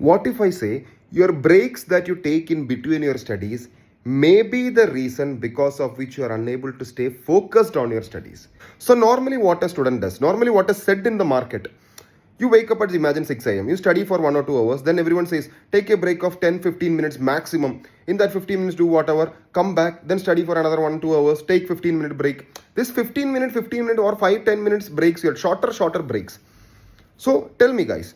What if I say your breaks that you take in between your studies may be the reason because of which you are unable to stay focused on your studies? So, normally, what a student does, normally, what is said in the market, you wake up at imagine 6 a.m. You study for 1 or 2 hours. Then everyone says, take a break of 10-15 minutes maximum. In that 15 minutes, do whatever. Come back. Then study for another 1-2 hours. Take 15-minute break. This 15-minute or 5-10 minutes breaks, your shorter breaks. So tell me, guys,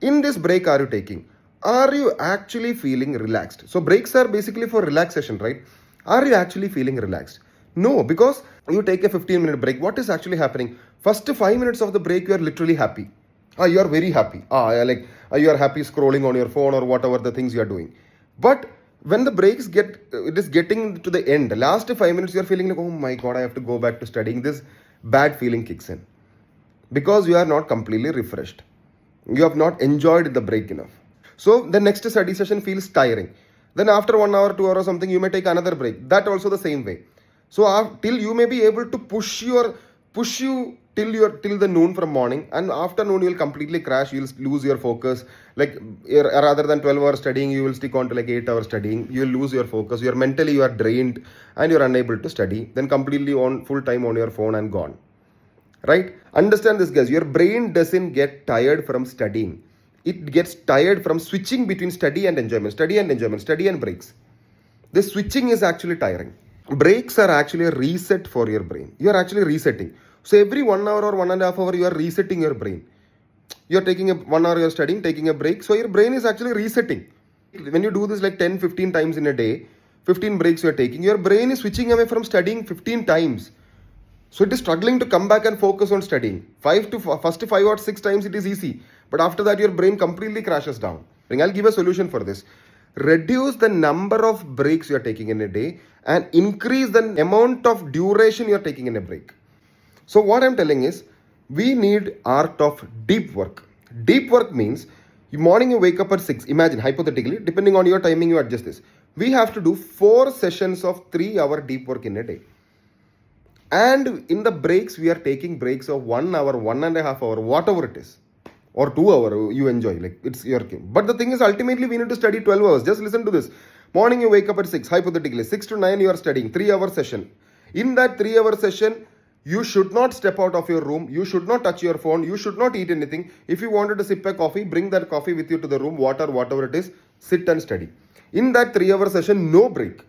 in this break are you taking? Are you actually feeling relaxed? So breaks are basically for relaxation, right? Are you actually feeling relaxed? No, because you take a 15-minute break. What is actually happening? First 5 minutes of the break, you are literally happy. You are very happy. You are happy scrolling on your phone or whatever the things you are doing. But when the breaks it is getting to the end, last 5 minutes, you are feeling like, oh my God, I have to go back to studying. This bad feeling kicks in because you are not completely refreshed. You have not enjoyed the break enough. So the next study session feels tiring. Then after 1 hour, 2 hours or something, you may take another break. That also the same way. So till you may be able to push you till the noon from morning, and afternoon you will completely crash. You will lose your focus. Like rather than 12 hours studying, you will stick on to like 8 hours studying. You will lose your focus. You are drained and you are unable to study. Then completely on full time on your phone and gone. Right? Understand this, guys. Your brain doesn't get tired from studying. It gets tired from switching between study and enjoyment, study and breaks. This switching is actually tiring. Breaks are actually a reset for your brain. You are actually resetting. So every 1 hour or 1.5 hours, you are resetting your brain. You are taking a 1 hour, you are studying, taking a break. So your brain is actually resetting. When you do this like 10-15 times in a day, 15 breaks you are taking, your brain is switching away from studying 15 times. So it is struggling to come back and focus on studying. First 5 or 6 times it is easy. But after that, your brain completely crashes down. I'll give a solution for this. Reduce the number of breaks you are taking in a day and increase the amount of duration you are taking in a break. So what I'm telling is, we need art of deep work. Deep work means, morning you wake up at 6. Imagine, hypothetically, depending on your timing, you adjust this. We have to do 4 sessions of 3-hour deep work in a day. And in the breaks, we are taking breaks of 1 hour, 1.5 hour, whatever it is. Or 2 hours, you enjoy, like it's your game. But the thing is, ultimately, we need to study 12 hours. Just listen to this. Morning, you wake up at 6, hypothetically. 6 to 9, you are studying, 3-hour session. In that 3-hour session, you should not step out of your room. You should not touch your phone. You should not eat anything. If you wanted to sip a coffee, bring that coffee with you to the room, water, whatever it is, sit and study. In that 3-hour session, no break.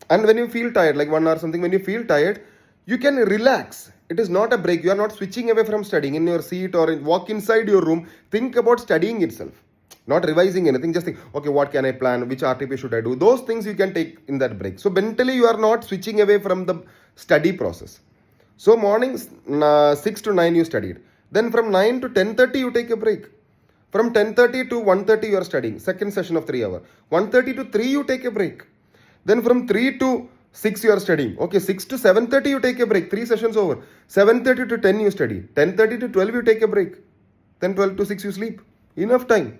And when you feel tired, like 1 hour something, when you feel tired, you can relax. It is not a break. You are not switching away from studying in your seat or walk inside your room. Think about studying itself. Not revising anything. Just think, okay, what can I plan? Which RTP should I do? Those things you can take in that break. So mentally, you are not switching away from the study process. So morning 6 to 9 you studied. Then from 9 to 10:30 you take a break. From 10:30 to 1:30 you are studying. Second session of 3 hours. 1:30 to 3 you take a break. Then from 3 to 6 you are studying. Okay, 6 to 7:30 you take a break. 3 sessions over. 7:30 to 10 you study. 10:30 to 12 you take a break. Then 12 to 6 you sleep. Enough time.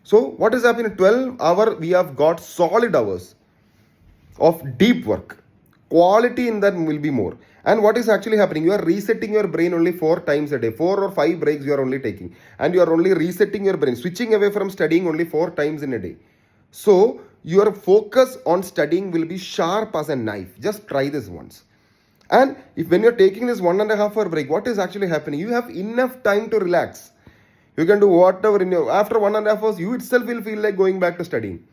So what is happening? 12 hours we have got solid hours of deep work. Quality in that will be more. And what is actually happening? You are resetting your brain only 4 times a day. 4 or 5 breaks you are only taking. And you are only resetting your brain. Switching away from studying only 4 times in a day. So your focus on studying will be sharp as a knife. Just try this once. And when you're taking this 1.5 hour break, what is actually happening? You have enough time to relax. You can do whatever after 1.5 hours, you itself will feel like going back to studying.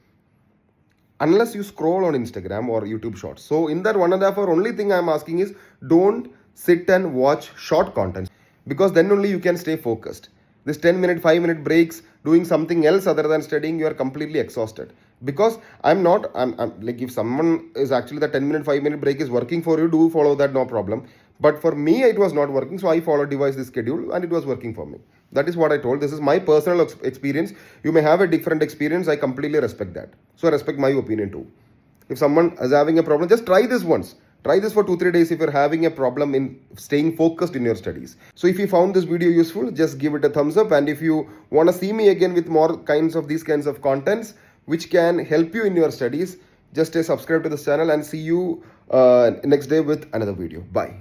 Unless you scroll on Instagram or YouTube Shorts. So in that 1.5 hour, only thing I'm asking is, don't sit and watch short content. Because then only you can stay focused. This 10-minute, 5-minute breaks, doing something else other than studying, you are completely exhausted. Because I'm like, if someone is actually the 10-minute, 5-minute break is working for you, do follow that, no problem. But for me, it was not working. So I devised this schedule and it was working for me. That is what I told. This is my personal experience. You may have a different experience. I completely respect that. So I respect my opinion too. If someone is having a problem, just try this once. Try this for 2-3 days if you're having a problem in staying focused in your studies. So if you found this video useful, just give it a thumbs up. And if you want to see me again with more these kinds of contents, which can help you in your studies, just subscribe to this channel and see you next day with another video. Bye.